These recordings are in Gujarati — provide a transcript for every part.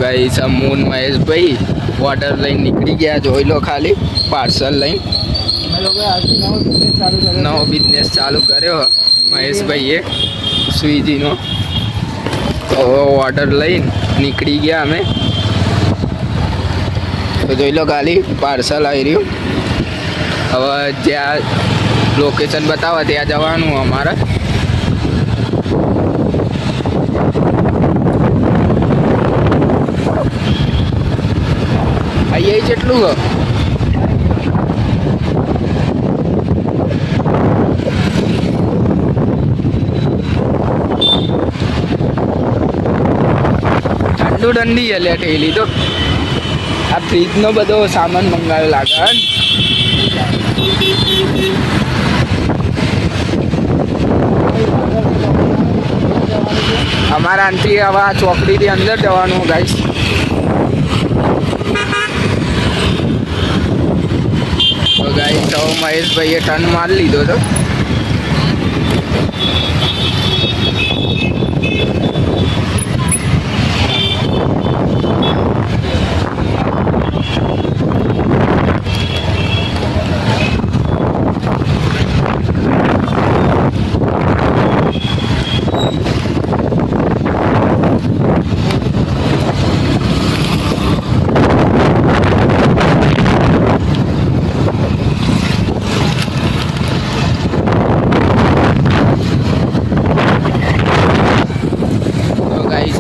ગાઈસ અમૂન મહેશભાઈ ઓર્ડર લઈને નીકળી ગયા, જોઈ લો ખાલી પાર્સલ લઈને નવો બિઝનેસ ચાલુ કર્યો મહેશભાઈએ સ્વિગીનો. તો ઓર્ડર લઈને નીકળી ગયા અમે. તો જોઈ લો ખાલી પાર્સલ આવી રહ્યું. હવે જ્યાં લોકેશન બતાવે ત્યાં જવાનું અમારે. અહીંયા કેટલું ઠંડુ ઠંડી એટલે ઠેલી તો આ ફ્રીજનો બધો સામાન મંગાવ્યો લાગે. અમારા આનથી હવે આ ચોકડીથી અંદર જવાનું ગાઈસ. તો ગાઈસ તો મહેશભાઈએ ટર્ન મારી લીધો હતો.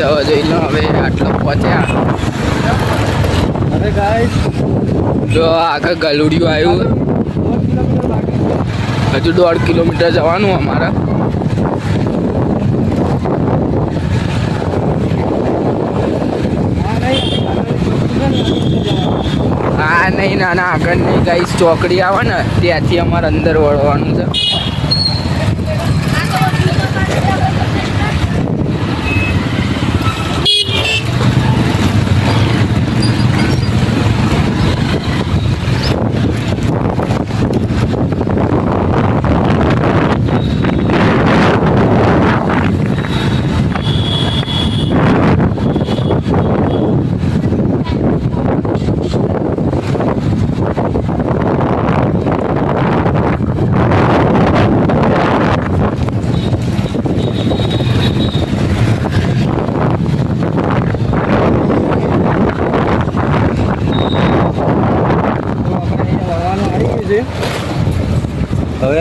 હવે જોઈ લો હવે આટલો પહોંચ્યા. હવે ગાઈસ જો આગળ ગલુડિયું આવ્યું, હજુ 1.5 કિલોમીટર જવાનું અમારે. હા નહીં ના આગળ નહીં ગાઈસ, ચોકડી આવે ને ત્યાંથી અમારે અંદર વળવાનું છે. હવે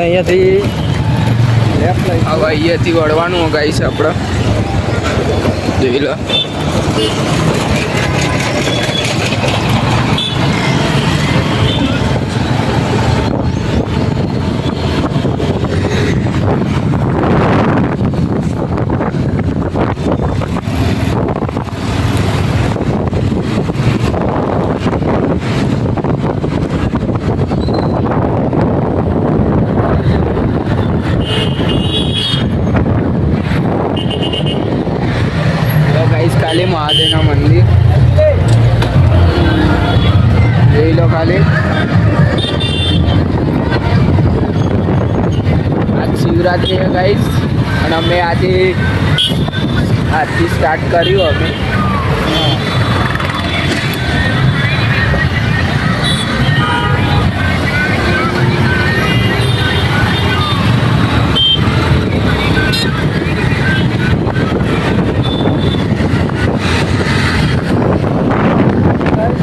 અહીંયાથી વળવાનું ગાઈસ આપણે. જોઈ લો ખાલી મહાદેવના મંદિર જોઈ લો ખાલી. આજ શિવરાત્રી ગાઈસ અને અમે આજથી સ્ટાર્ટ કર્યું અમે.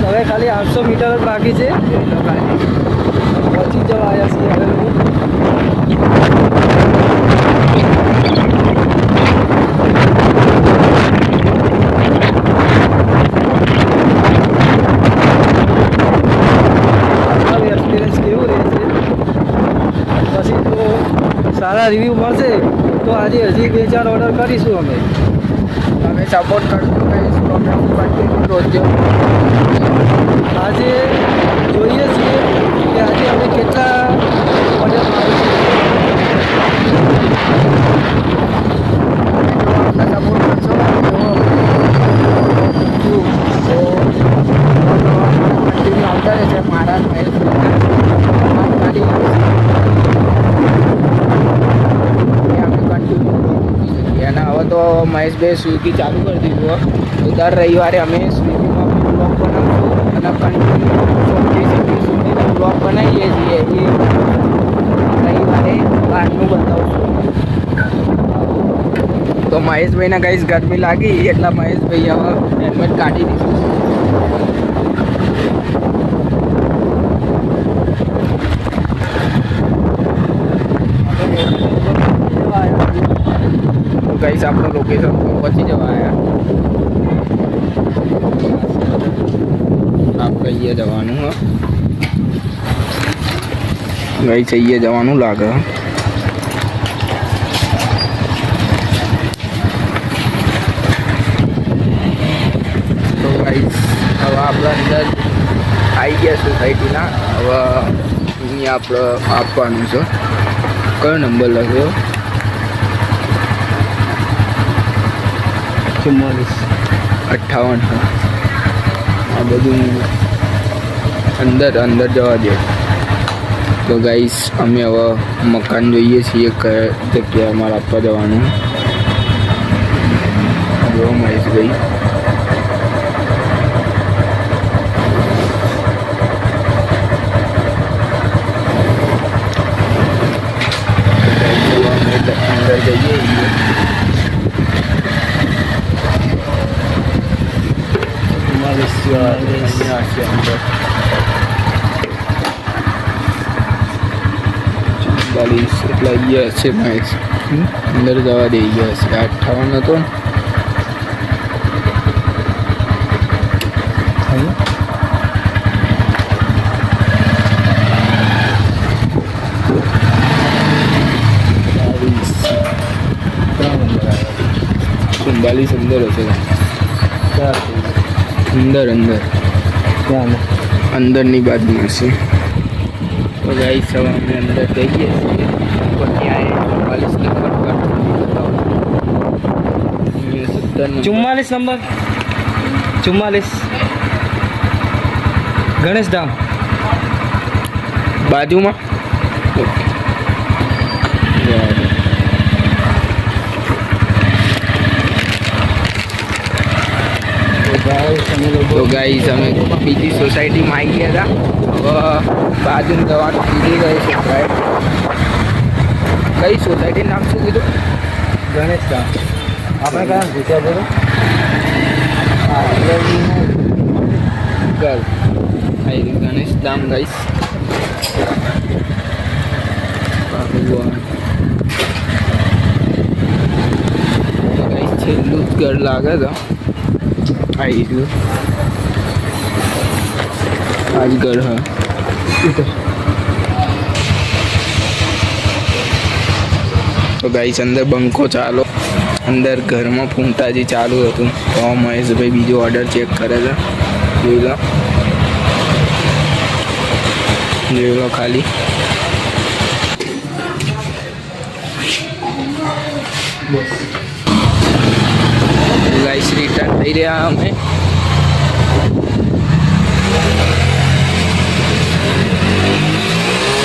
હવે ખાલી 800 મીટર જ બાકી છે, પહોંચી જવા આવ્યા છીએ હવે. એક્સપિરિયન્સ કેવું રહેશે પછી તો સારા રિવ્યૂ મળશે તો આજે હજી 2-4 ઓર્ડર કરીશું અમે. તમે સપોર્ટ કરજો રોજ. આજે જોઈએ છીએ કે આજે અમે કેટલા ઓર્ડર સપોર્ટ કરશો કન્ટિન્યુ આવતા રહેશે મારા ખાલી અમે કન્ટિન્યુ અને હવે તો તો મહેશભાઈ સ્વિગી ચાલુ કરી દીધું હોય તો દર રવિવારે અમે સ્વિગીમાં બ્લોગ બનાવીશું અને કન્ટિન્યુ સુધીનો બ્લોગ બનાવીએ છીએ એ રવિવારે બહારનું બતાવશું. તો મહેશભાઈને કઈ ગરમી લાગી એટલા મહેશભાઈ હવે હેલ્મેટ કાઢી દીધું. તો ગાઈસ આપણું લોકેશન પહોંચી જવા આવ્યા. આપણે અહીંયા જવાનું હા ગાઈસ, અહીંયા જવાનું લાગે. તો ગાઈસ હવે આપણે અંદર આવી ગયા સોસાયટીના. હવે અહીંયા આપણે આપવાનું છે. કયો નંબર લખ્યો? 58. આ બધું અંદર જવા દે. તો ગાઈસ અમે હવે મકાન જોઈએ છીએ કયા જગ્યાએ અમારે આપવા જવાનું. જો મહેશભાઈ અંદર જઈએ. એટલે અહીંયા છે મહેશ, અંદર જવા દે. અહીંયા છે 58 હતો ને. ચુમ્બાલીસ અંદર હશે. અંદરની બાજુ હશે. તો ગાઈસ હવે અમે અંદર જઈએ છીએ. પણ ત્યાં 44 નંબર 44 ગણેશ ધામ બાજુમાં. તો ગાઈસ અમે બીજી સોસાયટીમાં આવી ગયા હતા. હવે બાજુ જવાનું બીજી ગઈ સોસાયટી. કઈ સોસાયટી નામ શું કીધું? ગણેશ ધામ. આપણે કયા પૂછ્યા બોલો? ગણેશ ધામ ગાઈસ. છેલ્લું જ ઘર લાગે તો આવી ગયું. આજ ઘર હા. તો ગાઈસ અંદર બંકો ચાલો. અંદર ઘરમાં ફૂંટાજી ચાલુ હતું. તો મહેશભાઈ બીજો ઓર્ડર ચેક કરે છે. જોઈ લો ખાલી. ગાઈસ રિટર્ન થઈ રહ્યા અમે.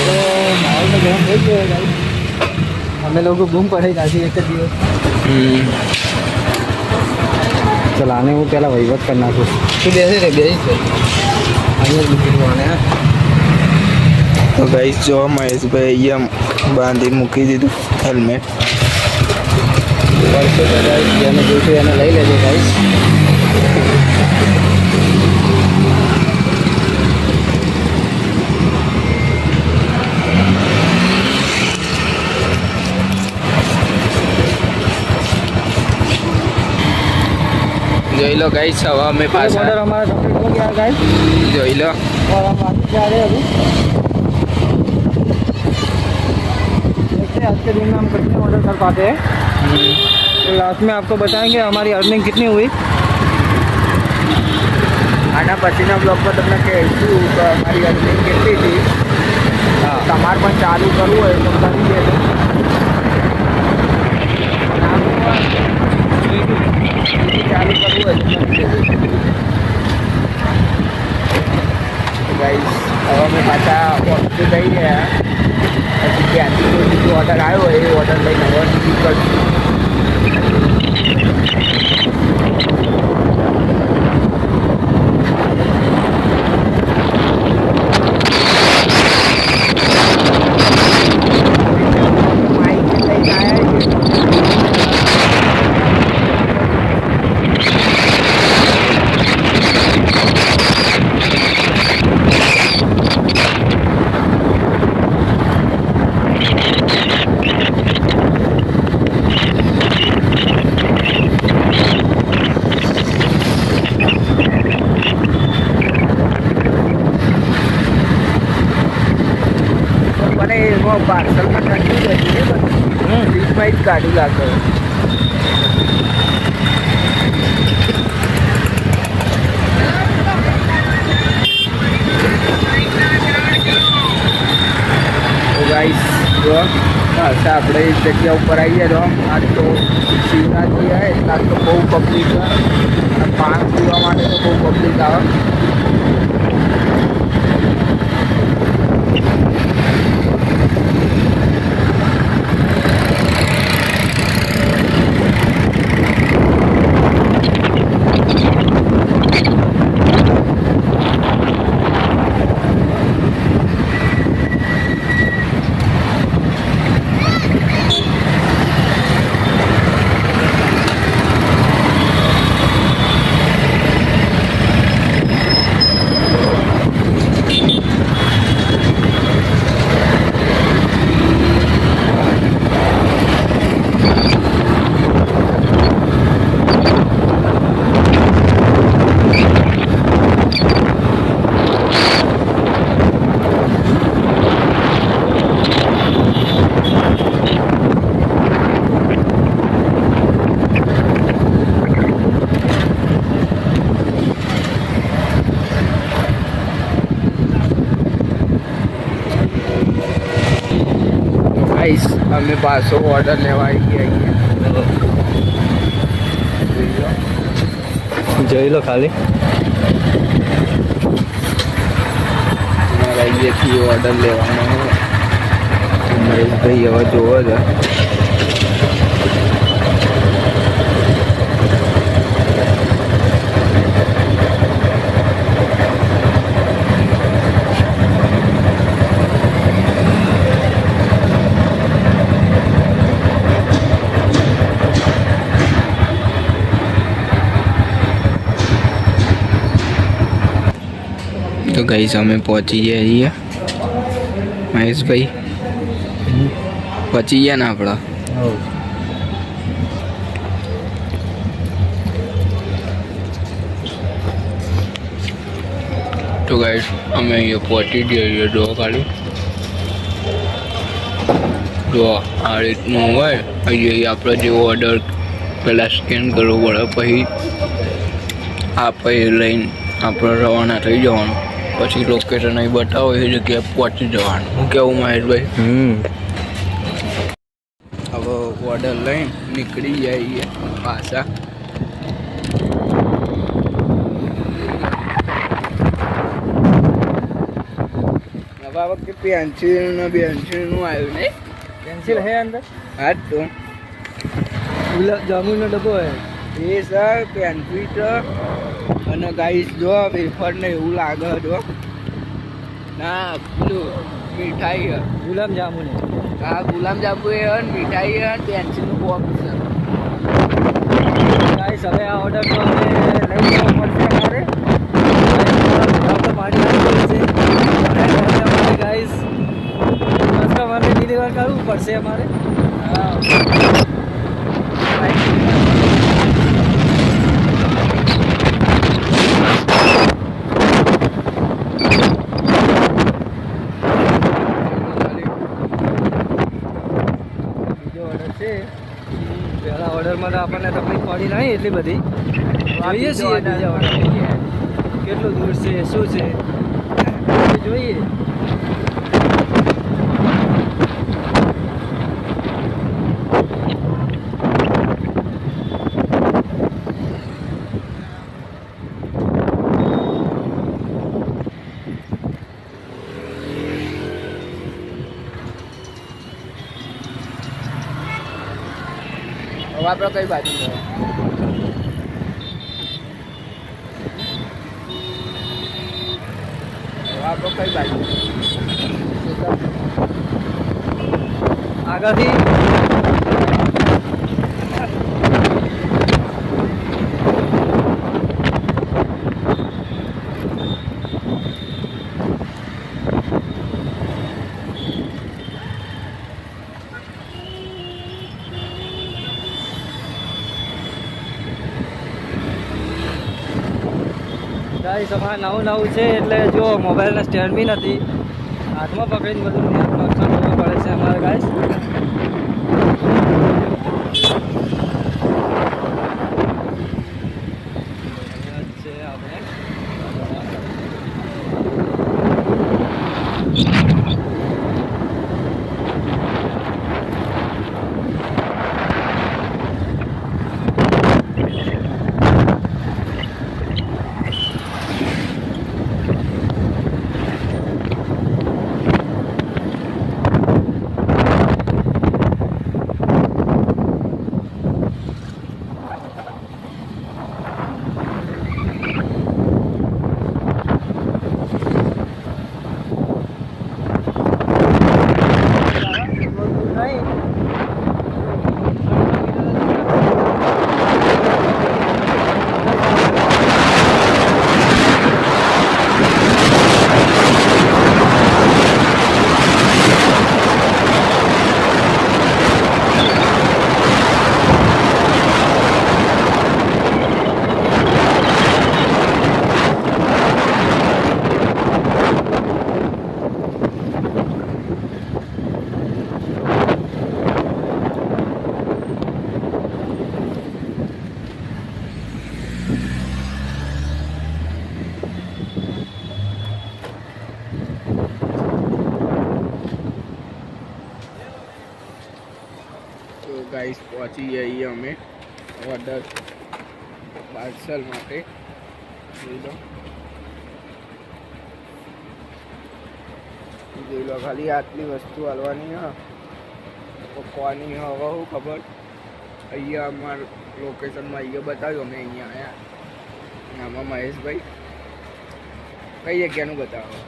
તો માહોલ તો ગરમ થઈ ગયો ભાઈ. અમે લોકો બૂમ પડાઈ નાખી એક જ દિવસ. ચાલ આને હું પહેલાં વહીવટ કરી નાખું. તું બેસી રે અહીંયા મૂકી દેવાને. તો ગાઈસ જો મહેશભાઈ અહીંયા બાંધી મૂકી દીધું હેલ્મેટ. વર્ષો તો ગાઈસ જેને જોઈશું એને લઈ લેજો ગાઈસ. જોઈ લો ગાઈસ હવે અમે પાછા ऑर्डर हमारा कंप्लीट हो गया गाइस. જોઈ लो और हम वापस जा रहे हैं अभी. देखते हैं आज के दिन में हम कितने ऑर्डर कर पाते हैं. तो लास्ट में आपको बताएंगे हमारी अर्निंग कितनी हुई. આના પછીના બ્લોગમાં તમને કહીશું કે અમારી અર્નિંગ કેટલી હતી. હા તમારે પણ ચાલુ કરવું હોય તો કરી દેજો. ચાલુ કરવું હોય તો કરી દેજો. ગાઈસ હવે અમે પાછા ઓફિસે જઈ રહ્યા. પછી ત્યાંથી કોઈ બીજો ઓર્ડર આવ્યો હોય એ ઓર્ડર લઈને હવે નીકળશું. ગાડી લાગે. તો ગાઈસ જો બસ આપણે એક જગ્યા ઉપર આવીએ તો આજ તો શિવરાત્રી આવે એટલે આજ તો બહુ પબ્લિક અને પાણી પીવા માટે તો બહુ પબ્લિક આવે. ગાઈસ અમે પાછો ઓર્ડર લેવા આવી ગયા. જોઈ લો ખાલી અમારા અહીંયાથી ઓર્ડર લેવાનો મહેશભાઈ હવે જોવો છે. તો ગાઈસ અમે પહોંચી ગયા છીએ. મહેશભાઈ પહોંચી ગયા ને આપણા. તો ગાઈસ અમે અહીંયા પહોંચી ગયા છીએ. જો ખાલી જો આ રીતનું હોય. અહીંયા આપણે જે ઓર્ડર પહેલાં સ્કેન કરવો પડે, પછી આપણે લઈને આપણે રવાના થઈ જવાનું. પછી લોકેશન અહીં બતાવો એ જગ્યાએ પહોંચી જવાનું. હું કેવું મહેશભાઈ? હવે ઓર્ડર લઈને નીકળી જઈએ પાછા. હવે આ વખતે પેન્સિલનું આવ્યું નહીં. પેન્સિલ હે અંદર. હા તો ગુલાબ જામુનનો ડબ્બો હે એ સર પેન્સિલ છે. અને ગાઈસ જો વેફર ને એવું લાગે જો ના પેલું મીઠાઈ હે ગુલાબ જામુન. હા ગુલાબ જાંબુ એ મીઠાઈ હે પેન્સિલનું બોક્સ છે. ગાઈસ હવે આ ઓર્ડર તો અમે લઈ જવો પડશે અમારે. પાણી આવી છે ગાઈસ. કસ્ટમરને ડિલિવર કરવું પડશે અમારે. હા પહેલા ઓર્ડરમાં તો આપણને તકલીફ પડી નહીં એટલી બધી. જોઈએ છીએ બીજા ઓર્ડર કેટલું દૂર છે શું છે જોઈએ. હવે આપણે કઈ બાજુ છે? હવે આપણે કઈ બાજુ આગળથી ગાઈસ અમારે નવું છે એટલે જો મોબાઈલના સ્ટેન્ડ બી નથી. હાથમાં પકડીને બધું ધ્યાન રક્ષણ કરવું પડે છે અમારે ગાઈસ. તો ગાઈસ પહોંચી જઈએ અમે ઓર્ડર પાર્સલ માટે. જોઈ લો ખાલી આટલી વસ્તુ હાલવાની હા તો કોની હવે શું ખબર. અહીંયા અમારા લોકેશનમાં અહીંયા બતાવ્યું અમે અહીંયા આવ્યા. આમાં મહેશભાઈ કઈ જગ્યાનું બતાવો?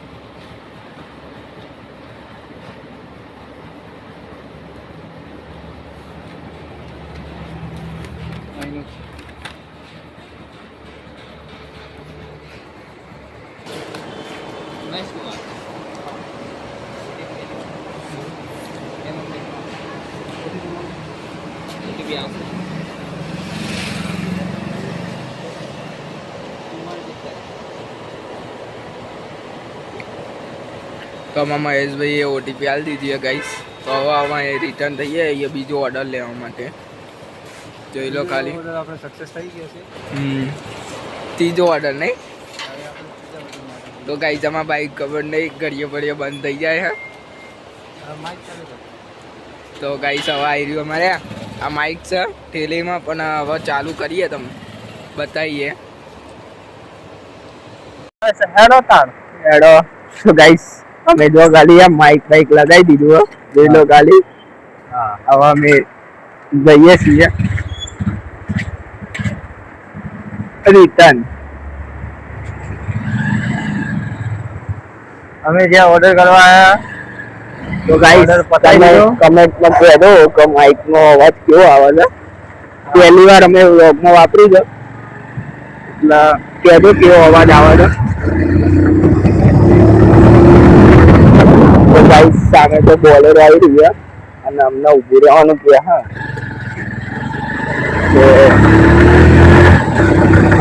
તો આમાં મહેશભાઈએ ઓટીપી આપી દીધી છે ગાઈસ. તો હવે આમાં એ રિટર્ન થઈએ અહીંયા બીજો ઓર્ડર લેવા માટે. જોઈ લો ખાલી આપણે સક્સેસ થઈ ગયો છે. ત્રીજો ઓર્ડર નહીં તો ગાઈસ આમાં બાઈક ખબર નહીં ઘડીએ પડીએ બંધ થઈ જાય હે. તો ગાઈસ હવે આવી રહ્યું અમારે આ માઇક છે ઠેલીમાં પણ હવે ચાલુ કરીએ તમે બતાવીએ. હેડો તાણ હેડો. તો ગાઈસ અમે જો ખાલી આ માઇક બાઇક લગાવી દીધું જોઈ લો ખાલી. હવે અમે જઈએ છીએ રિટર્ન. અમે જ્યાં ઓર્ડર કરવા આવ્યા તો ગાઈસ તમે કમેન્ટમાં કહેજો કે માઇકનો અવાજ કેવો આવે છે. પહેલી વાર અમે વ્લોગમાં વાપરી છે એટલે કહેજો કેવો અવાજ આવે છે. તો ગાઈસ સામે તો બોલેરો આવી રહ્યા અને અમને ઊભું રહેવાનું કે હા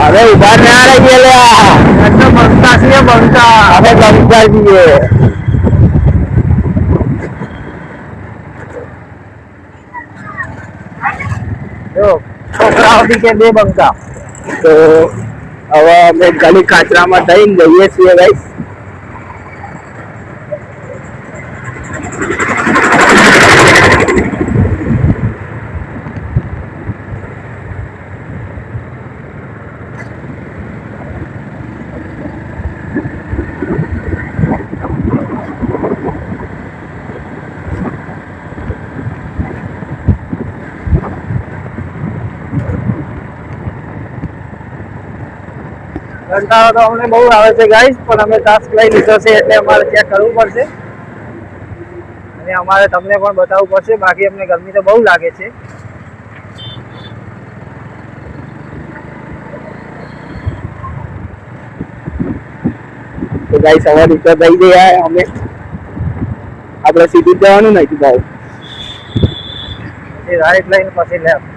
હવે ઉભા ના રહી ગયેલા બનતા છીએ બનતા હવે બનતા છીએ. છોકરાઓ બી કે બે બંકા. તો હવે અમે ગલી કાચરામાં થઈને જઈએ છીએ ગાઈસ. કંટાળો તો અમને બહુ આવે છે ગાઈસ પણ અમે ટાસ્ક લઈ લીધો છે એટલે અમારે ચેક કરવું પડશે અને અમારે તમને પણ બતાવવું પડશે. બાકી અમને ગરમી તો બહુ લાગે છે. તો ગાઈસ હવે રિટર્ન થઈ ગયા અમે. આપણે સીધું જવાનું નથી ભાવ એ રાઈટ લઈને પછી લેફ્ટ.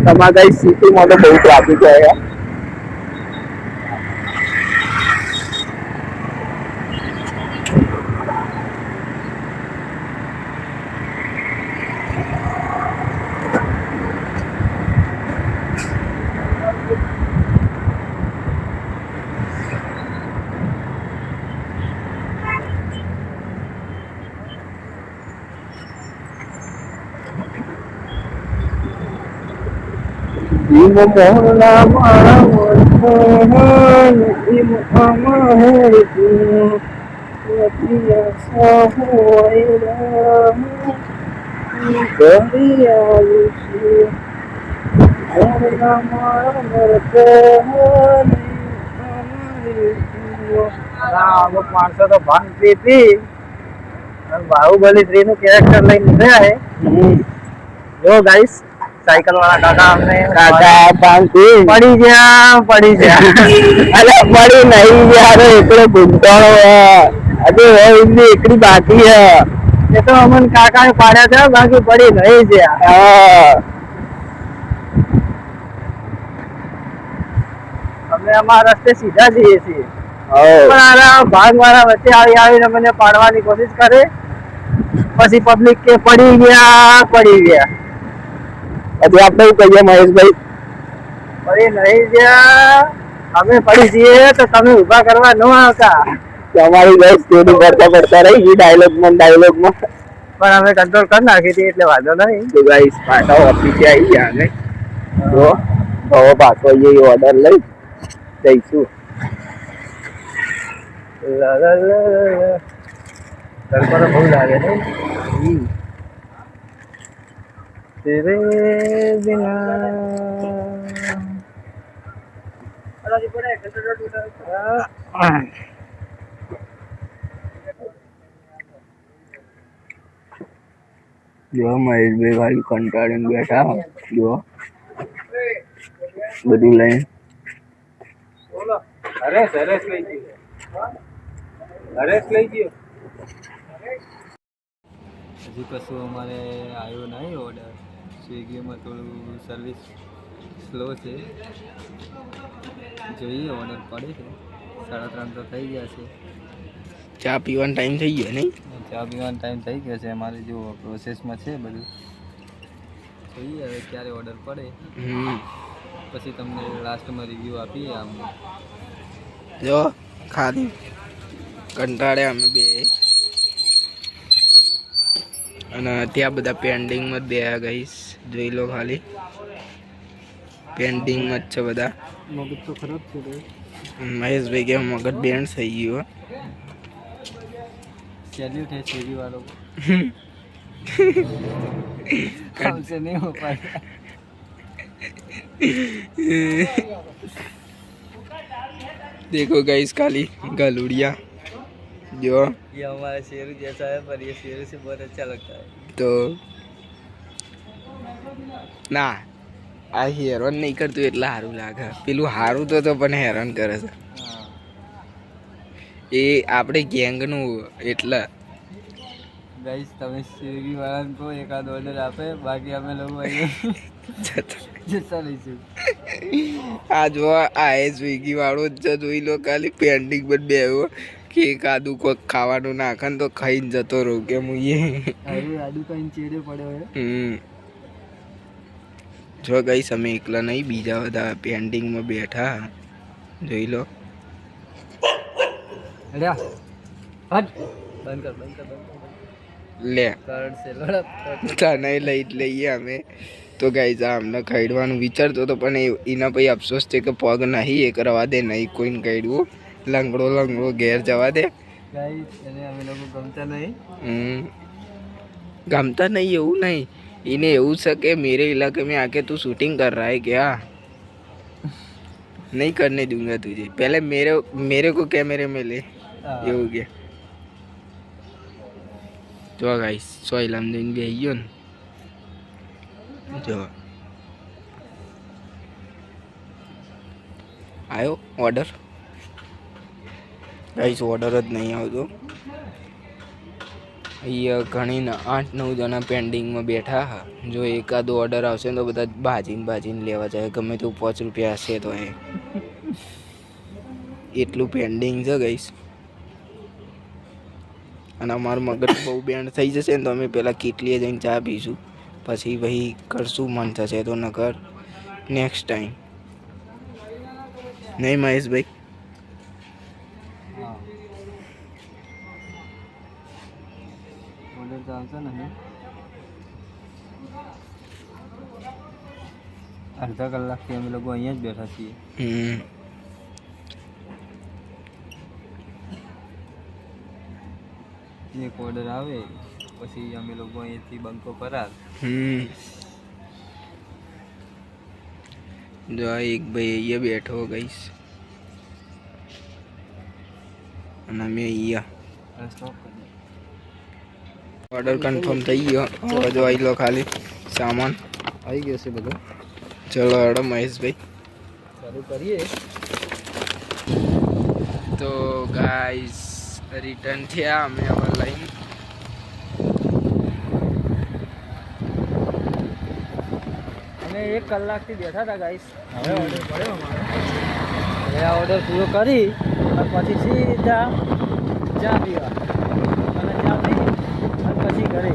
તમારા ગાઈસ સિટીમાં તો બહુ ટ્રાફિક હોય. અમુક માણસો તો ભાંગ પી બાહુબલી 3 નું કેરેક્ટર લઈને ગયા હે. જો ગાઈસ સાયકલ વાળા કાકા અમને પડી ગયા અરે પડી નહીં ગયા એકડો ગુંટાળો હજુ એકડી બાકી હે એ તો અમન કાકા પાડ્યા છે બાકી પડી નહીં ગયા. અમે અમારા રસ્તે સીધા જઈએ છીએ પણ આ ભાગ વાળા વચ્ચે આવીને મને પાડવાની કોશિશ કરે પછી પબ્લિક કે પડી ગયા પછી આપણે શું કહીએ મહેશભાઈ પડી નહીં ગયા અમે પડી જઈએ તો તમે ઊભા કરવા ન આવતા. અમારી ગઈ સ્ટોરી પડતા રહી ગઈ ડાયલોગમાં પણ અમે કંટ્રોલ કરી નાખી હતી એટલે વાંધો નહીં. તો ગાઈસ પાછા ઓફિસે આવી ગયા ને તો હવે પાછો ઓર્ડર લઈ જઈશું. તડકો તો બહુ લાગે ને તેરે બિના જો મહેશભાઈ ખાલી કંટાળીને બેઠા જો બધું લઈને હરેશ લઈ ગયો. હજી કશું અમારે આવ્યો નહીં ઓર્ડર. સ્વિગીમાં થોડું સર્વિસ સ્લો છે. જોઈએ ઓર્ડર પડે છે. 3:30 તો થઈ ગયા છે. ચા પીવાનો ટાઈમ થઈ ગયો નહીં? ચા પીવાનો ટાઈમ થઈ ગયો છે. અમારે જો પ્રોસેસમાં છે બધું. જોઈએ હવે ક્યારે ઓર્ડર પડે પછી તમને લાસ્ટમાં રિવ્યૂ આપીએ. આમ જો ખાલી કંટાળે અમે બે અને ત્યાં બધા પેન્ડિંગમાં જ બે ગઈશ. જોઈ લો ખાલી પેન્ડિંગમાં જ છે બધા. મગજ તો ખરાબ છે મહેશભાઈ કે મગજ બેન્ડ થઈ ગયું. સેલ્યુટ है स्विगी वालों को. हमसे नहीं हो पाएगा. देखो गाइस खाली गलुड़िया जो ये हमारा शेर जैसा है पर ये शेर से बहुत अच्छा लगता है. तो ના આ હેરાન નહીં કરતું એટલે સારું લાગે. પેલું સારું તો પણ હેરાન કરે છે એ આપણે ગેંગનું. એટલે ગાઈસ તમે સ્વિગી વાળાને કહો એકાદ ઓર્ડર આપે બાકી અમે લોકો જતા રહીશું. આ જો આ એ સ્વિગી વાળો જ જોઈ લો ખાલી પેન્ડિંગ પર બેહ્યો કે એકાદું કોઈક ખાવાનું નાખે ને તો ખાઈને જતો રહું કે હું આડું કઈ ચેડે પડ્યો. જો ગાઈસ અમે એકલા નહીં બીજા બધા પેન્ડિંગમાં બેઠા જોઈ લો. લે તને લઈ લઈએ અમે તો ગાઈસ અમને ખરીદવાનું વિચારતો હતો પણ એના પછી અફસોસ છે કે પગ નહીં એ કરવા દે નહીં કોઈને કહેવું. લંગડો ઘેર જવા દે. ગમતા નહીં એવું નહીં. इन्हें એવું છે કે मेरे इलाके में आके तू शूटिंग कर रहा है क्या? नहीं करने दूंगा तुझे. पहले मेरे को कैमरे में ले. એવું કે જો ગાઈસ સોયલામ દઈને બેહી ગયો ને જો આવ્યો ઓર્ડર. ગાઈસ ઓર્ડર જ નહીં આવતો. અહીંયા ઘણીને 8-9 જણા પેન્ડિંગમાં બેઠા. જો એકાદો ઓર્ડર આવશે ને તો બધા ભાજીને લેવા જાય ગમે તેવું 5 રૂપિયા હશે તો એ એટલું પેન્ડિંગ છે ગાઈસ. અને અમારું મગજ બહુ બેન્ડ થઈ જશે ને તો અમે પહેલાં કેટલીએ જઈને ચા પીશું પછી ભાઈ કરશું મન થશે તો નકર નેક્સ્ટ ટાઈમ નહીં મહેશભાઈ. ઓર્ડર ચાલશે ને અડધા કલાકથી અમે લોકો અહીંયા જ બેઠા છીએ. એક ઓર્ડર આવે પછી અમે લોકો અહીંયાથી બંકો ફરાર. જો એક ભાઈ અહીંયા બેઠો ગઈશ અને અમે અહીંયા સ્ટોપ કરી ઓર્ડર કન્ફર્મ થઈ ગયો. ચલો જોઈ લો ખાલી સામાન આવી ગયો છે બધો. ચલો હેડો મહેશભાઈ ચાલુ કરીએ. તો ગાઈસ રિટર્ન થયા અમે હવે લઈને. અમે 1 કલાકથી બેઠા હતા ગાઈસ. હવે ઓર્ડર પડ્યો અમારો. હવે આ ઓર્ડર પૂરો કરી અને પછી સીધા ચા પીવા અને ચા પી અને પછી ઘરે.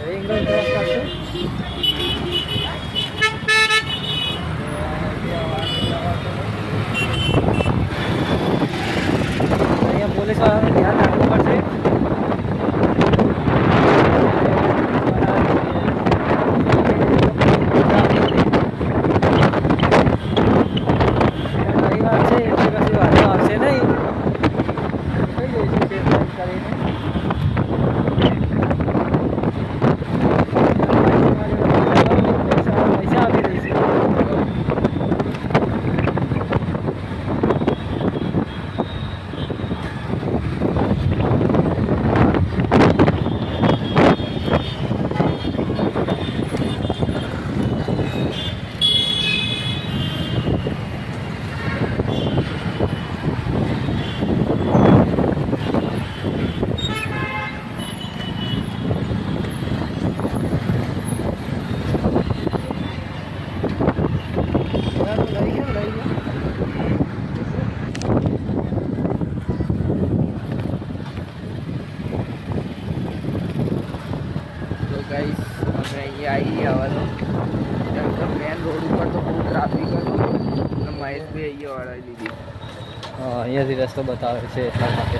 રિંગ રોડ ક્રોસ કરશું. અહીંયા પોલીસ વાળાને ધ્યાન રાખવું પડશે. રવિવાર છે એટલે કશું વાંધો આવશે નહીં. થઈ જઈશું ચેક કરીને. પૈસા આપી દઈશું. તો ગાઈસ અમે અહીંયા આવી હવે તો મેન રોડ ઉપર તો બહુ ટ્રાફિક હતું અને મહેશભાઈ અહીંયા વળાવી લીધી. હા, અહીંયાથી રસ્તો બતાવે છે એટલા માટે.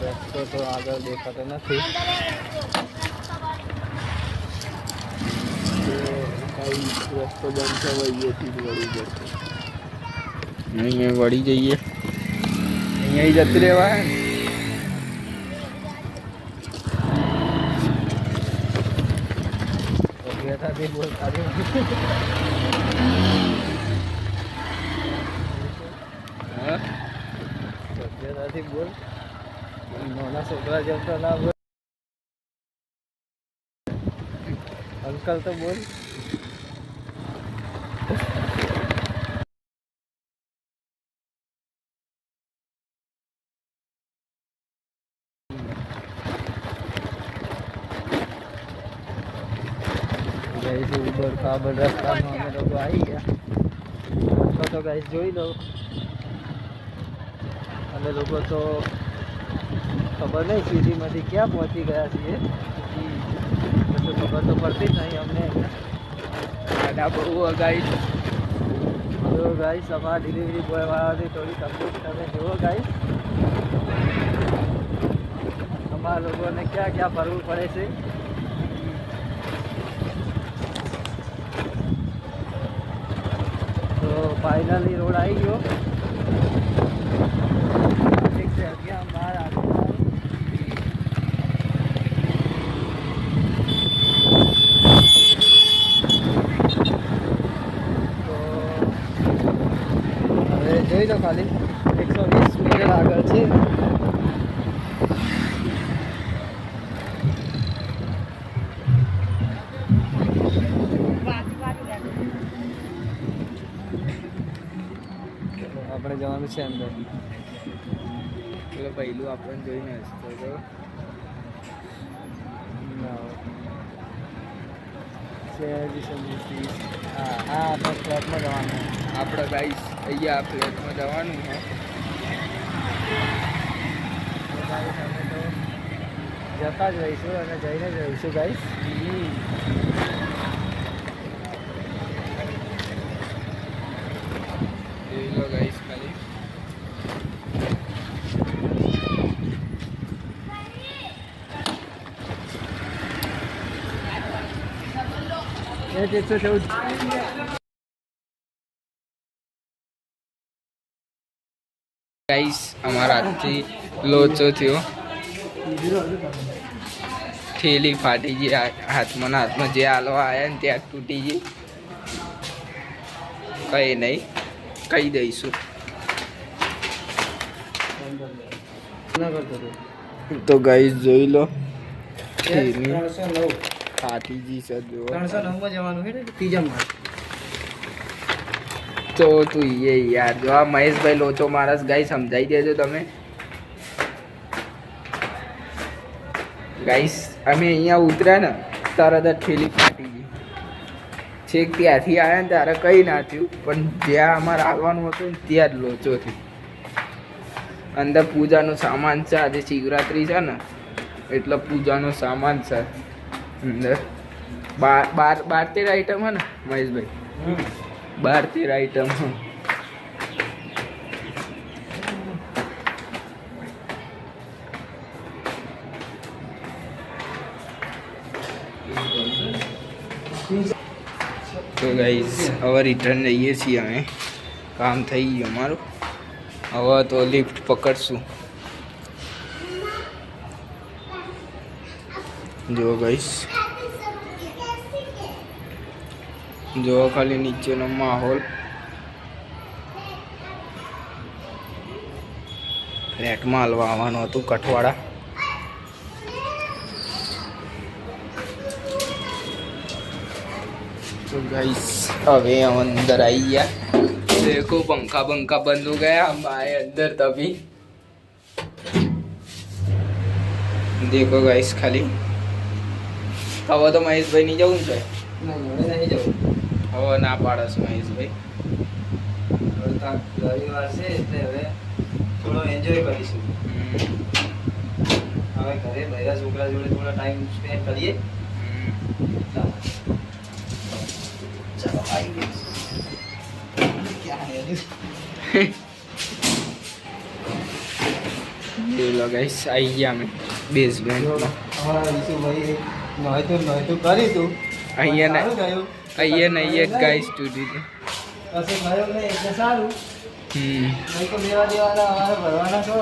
રસ્તો તો આગળ દેખાતો નથી. રસ્તો બંધ થવાઈએથી વળી જશે. અહીંયા વળી જઈએ. અહીંયા જતી રહેવાય ને. સભ્યતાથી બોલ કાઢી. હા સભ્યતાથી બોલ. નાના છોકરા જેમ તો ના બોલ. અંકલ તો બોલ. જઈશું ઉબર કાબર રસ્તામાં અમે લોકો આવી ગયા. તો ગાઈસ જોઈ લો. અમે લોકો તો ખબર નહીં સિટીમાંથી ક્યાં પહોંચી ગયા છીએ. તો ખબર તો પડતી જ નહીં અમને. દાદા બહુ ગાઈસ. જો ગાઈસ અમારા ડિલિવરી બોય વાળાથી થોડી તકલીફ તમે જુઓ ગાઈસ. અમારા લોકોને ક્યાં ક્યાં ફરવું પડે છે. ફાઇનલી રોડ આવી ગયો. ઠીક છે, અત્યારે બહાર આવી. હવે જોઈ લો ખાલી 120 મીટર આગળ છે. આપણે જવાનું છે અંદર. પેલો પહેલું આપણને જોઈને હસતો હતો. હા હા, આપણે ફ્લેટમાં જવાનું. આપણે ગાઈસ અહીંયા આ ફ્લેટમાં જવાનું છે. અમે તો જતા જ રહીશું અને જઈને જ રહીશું ગાઈસ. જોઈ લો ગાઈસ ખાલી. એ 114. ગાઈસ અમારા હાથથી લોચો થયો. થેલી ફાટી ગઈ હાથમાં જે હાલવા આવ્યા ને ત્યાં તૂટી ગઈ. કંઈ નહીં, કહી દઈશું. તો ગાઈસ જોઈ લો, થેલી 309 ફાટી ગઈ છે. જો 309 જવાનું છે ને ત્રીજા માળ. તો તું યાર જો આ મહેશભાઈ લોચો મારસ ગાઈ સમજાઈ દેજો તમે. ગાઈસ અમે અહીંયા ઉતર્યા ને તરત જ ઠેલી ફાટી ગઈ. છેક ત્યાંથી આવ્યા ને ત્યારે કંઈ ના થયું, પણ જ્યાં અમારે આવવાનું હતું ને ત્યાં જ લોચો થયો. અંદર પૂજાનો સામાન છે. આજે શિવરાત્રી છે ને એટલે પૂજાનો સામાન છે અંદર. 12-13 આઈટમ હે ને મહેશભાઈ? 12-13 આઈટમ. તો ગાઈઝ હવે રિટર્ન જઈએ છીએ અમે. કામ થઈ ગયું અમારું. હવે તો લિફ્ટ પકડશું. જો ગાઈઝ જો ખાલી નીચેનો માહોલ. ફ્લેટમાં હાલવા આવવાનું હતું કઠવાડા. तो गाइस अभी हम अंदर आई गया. देखो पंखा बंद हो गया. हम आए अंदर तभी. देखो गाइस खाली હવે તો મહેશભાઈ નહીં જવું છે. નહીં જવું. હવે ના પાડસ મહેશભાઈ. રવિવાર છે એટલે હવે થોડો એન્જોય કરીશું. હવે ઘરે બહેરા છોકરા જોડે થોડા ટાઈમ સ્પેન્ડ કરીએ. ચાલો આવી ગયો ગાઈસ આવી ગયા અમે બેઝમેન્ટમાં. અમારા વિશુભાઈ નહોતું કરી તું અહીંયા નહીં ગાઈસ સ્ટુડિયો. કશું થયું નહીં એટલે સારું. નહીં તો લેવા દેવાના અમારે ભરવાના છો.